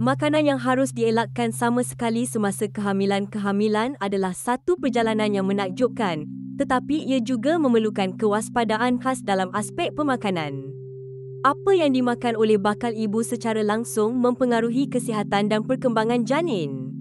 Makanan yang harus dielakkan sama sekali semasa kehamilan adalah satu perjalanan yang menakjubkan, tetapi ia juga memerlukan kewaspadaan khas dalam aspek pemakanan. Apa yang dimakan oleh bakal ibu secara langsung mempengaruhi kesihatan dan perkembangan janin.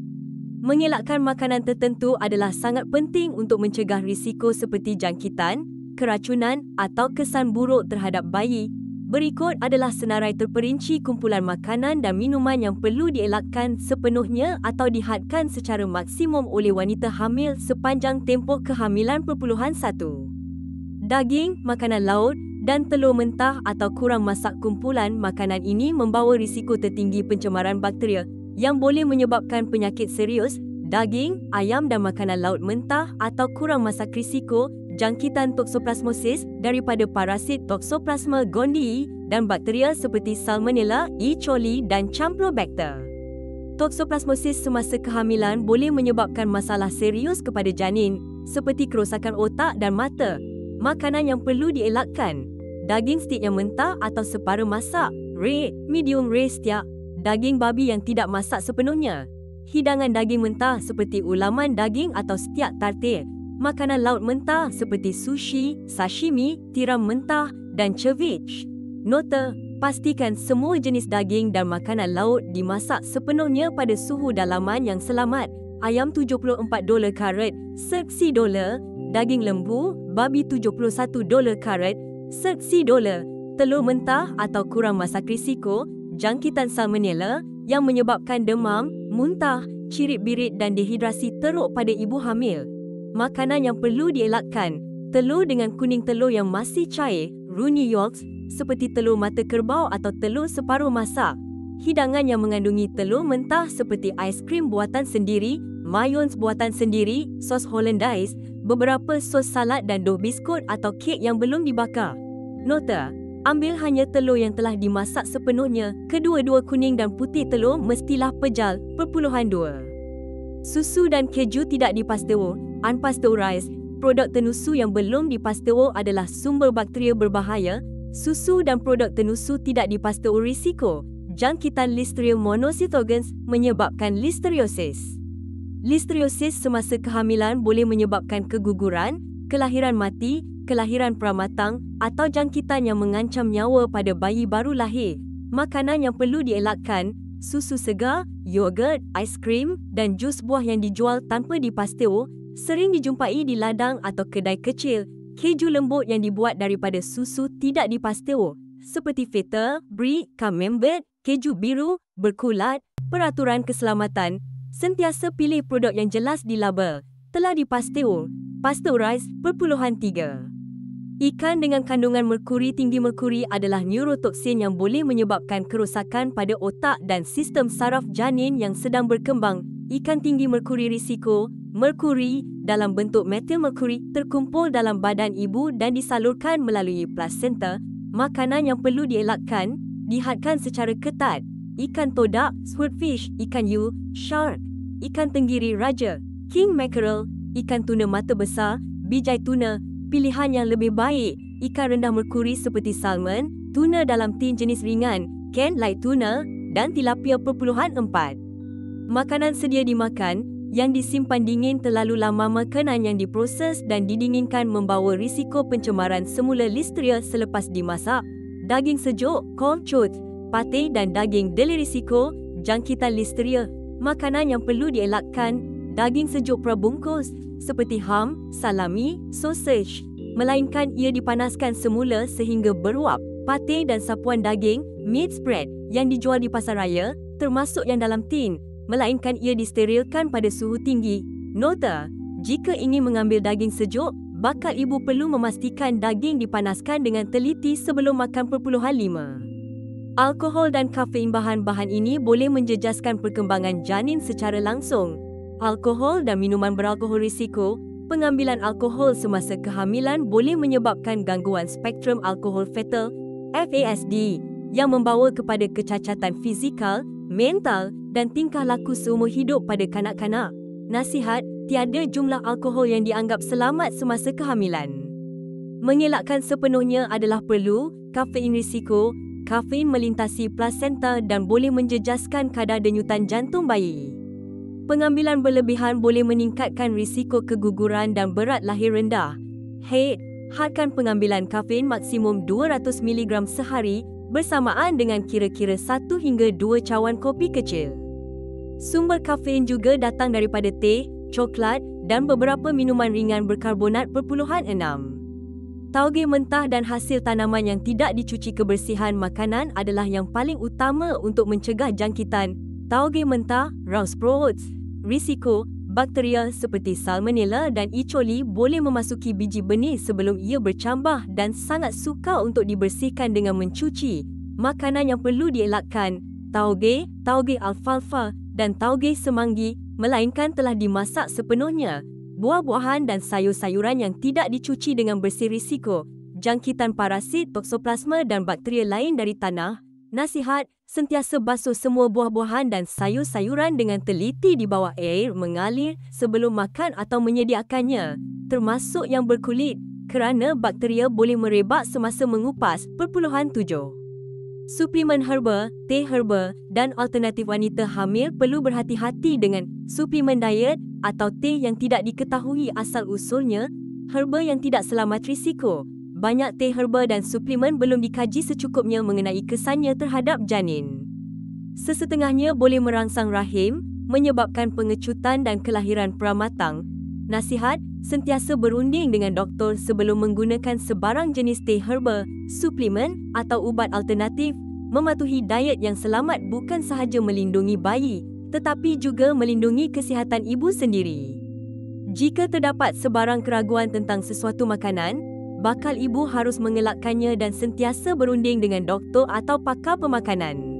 Mengelakkan makanan tertentu adalah sangat penting untuk mencegah risiko seperti jangkitan, keracunan atau kesan buruk terhadap bayi. Berikut adalah senarai terperinci kumpulan makanan dan minuman yang perlu dielakkan sepenuhnya atau dihadkan secara maksimum oleh wanita hamil sepanjang tempoh kehamilan. 1. Daging, makanan laut dan telur mentah atau kurang masak. Kumpulan makanan ini membawa risiko tertinggi pencemaran bakteria yang boleh menyebabkan penyakit serius. Daging, ayam dan makanan laut mentah atau kurang masak risiko jangkitan toksoplasmosis daripada parasit Toxoplasma gondii dan bakteria seperti Salmonella, E. coli dan Campylobacter. Toksoplasmosis semasa kehamilan boleh menyebabkan masalah serius kepada janin seperti kerosakan otak dan mata. Makanan yang perlu dielakkan: daging stik yang mentah atau separa masak, rare, medium rare steak, daging babi yang tidak masak sepenuhnya, hidangan daging mentah seperti ulaman daging atau steak tartare, makanan laut mentah seperti sushi, sashimi, tiram mentah dan ceviche. Nota: pastikan semua jenis daging dan makanan laut dimasak sepenuhnya pada suhu dalaman yang selamat. Ayam $74 karat, $60. Daging lembu, babi $71 karat, $60. Telur mentah atau kurang masak risiko jangkitan Salmonella yang menyebabkan demam, muntah, cirit-birit dan dehidrasi teruk pada ibu hamil. Makanan yang perlu dielakkan: telur dengan kuning telur yang masih cair, runny yolks, seperti telur mata kerbau atau telur separuh masak. Hidangan yang mengandungi telur mentah seperti aiskrim buatan sendiri, mayonnaise buatan sendiri, sos hollandaise, beberapa sos salad dan dough biskut atau kek yang belum dibakar. Nota: ambil hanya telur yang telah dimasak sepenuhnya. Kedua-dua kuning dan putih telur mestilah pejal. 2. Susu dan keju tidak dipasteurisasi, unpasteurized. Produk tenusu yang belum dipasteurisasi adalah sumber bakteria berbahaya. Susu dan produk tenusu tidak dipasteurisasi risiko jangkitan Listeria monocytogenes menyebabkan listeriosis. Listeriosis semasa kehamilan boleh menyebabkan keguguran, kelahiran mati, kelahiran pramatang atau jangkitan yang mengancam nyawa pada bayi baru lahir. Makanan yang perlu dielakkan: susu segar, yogurt, aiskrim dan jus buah yang dijual tanpa dipasteurisasi sering dijumpai di ladang atau kedai kecil. Keju lembut yang dibuat daripada susu tidak dipasteurisasi seperti feta, brie, camembert, keju biru, berkulat. Peraturan keselamatan: sentiasa pilih produk yang jelas di label telah dipasteurisasi, pasteurized. 3. Ikan dengan kandungan merkuri tinggi. Merkuri adalah neurotoksin yang boleh menyebabkan kerosakan pada otak dan sistem saraf janin yang sedang berkembang. Ikan tinggi merkuri risiko: merkuri dalam bentuk metil merkuri terkumpul dalam badan ibu dan disalurkan melalui plasenta. Makanan yang perlu dielakkan: dihadkan secara ketat: ikan todak, swordfish, ikan hiu, shark, ikan tenggiri raja, king mackerel, ikan tuna mata besar, bijai tuna. Pilihan yang lebih baik: ikan rendah merkuri seperti salmon, tuna dalam tin jenis ringan, canned light tuna dan tilapia. 4. Makanan sedia dimakan yang disimpan dingin terlalu lama. Makanan yang diproses dan didinginkan membawa risiko pencemaran semula listeria selepas dimasak. Daging sejuk, cold chowd, pate dan daging deli risiko jangkitan listeria. Makanan yang perlu dielakkan: daging sejuk prabungkus seperti ham, salami, sausage, melainkan ia dipanaskan semula sehingga beruap. Pate dan sapuan daging, meat spread, yang dijual di pasaraya, termasuk yang dalam tin, melainkan ia disterilkan pada suhu tinggi. Nota: jika ingin mengambil daging sejuk, bakal ibu perlu memastikan daging dipanaskan dengan teliti sebelum makan. 5. Alkohol dan kafein. Bahan-bahan ini boleh menjejaskan perkembangan janin secara langsung. Alkohol dan minuman beralkohol risiko: pengambilan alkohol semasa kehamilan boleh menyebabkan gangguan spektrum alkohol fetal (FASD) yang membawa kepada kecacatan fizikal, mental dan tingkah laku seumur hidup pada kanak-kanak. Nasihat: tiada jumlah alkohol yang dianggap selamat semasa kehamilan. Mengelakkan sepenuhnya adalah perlu. Kafein risiko: kafein melintasi plasenta dan boleh menjejaskan kadar denyutan jantung bayi. Pengambilan berlebihan boleh meningkatkan risiko keguguran dan berat lahir rendah. Hadkan pengambilan kafein maksimum 200 mg sehari bersamaan dengan kira-kira 1 hingga 2 cawan kopi kecil. Sumber kafein juga datang daripada teh, coklat dan beberapa minuman ringan berkarbonat +6. Tauge mentah dan hasil tanaman yang tidak dicuci kebersihan makanan adalah yang paling utama untuk mencegah jangkitan tauge mentah, raw sprouts. Risiko bakteria seperti Salmonella dan E. coli boleh memasuki biji benih sebelum ia bercambah dan sangat sukar untuk dibersihkan dengan mencuci. Makanan yang perlu dielakkan, tauge alfalfa dan tauge semanggi, melainkan telah dimasak sepenuhnya. Buah-buahan dan sayur-sayuran yang tidak dicuci dengan bersih risiko jangkitan parasit, toksoplasma dan bakteria lain dari tanah. Nasihat, sentiasa basuh semua buah-buahan dan sayur-sayuran dengan teliti di bawah air mengalir sebelum makan atau menyediakannya, termasuk yang berkulit, kerana bakteria boleh merebak semasa mengupas. 7. Suplemen herba, teh herba dan alternatif wanita hamil perlu berhati-hati dengan suplemen diet atau teh yang tidak diketahui asal-usulnya, herba yang tidak selamat risiko. Banyak teh herba dan suplemen belum dikaji secukupnya mengenai kesannya terhadap janin. Sesetengahnya boleh merangsang rahim, menyebabkan pengecutan dan kelahiran pramatang. Nasihat, sentiasa berunding dengan doktor sebelum menggunakan sebarang jenis teh herba, suplemen atau ubat alternatif. Mematuhi diet yang selamat bukan sahaja melindungi bayi, tetapi juga melindungi kesihatan ibu sendiri. Jika terdapat sebarang keraguan tentang sesuatu makanan, bakal ibu harus mengelakkannya dan sentiasa berunding dengan doktor atau pakar pemakanan.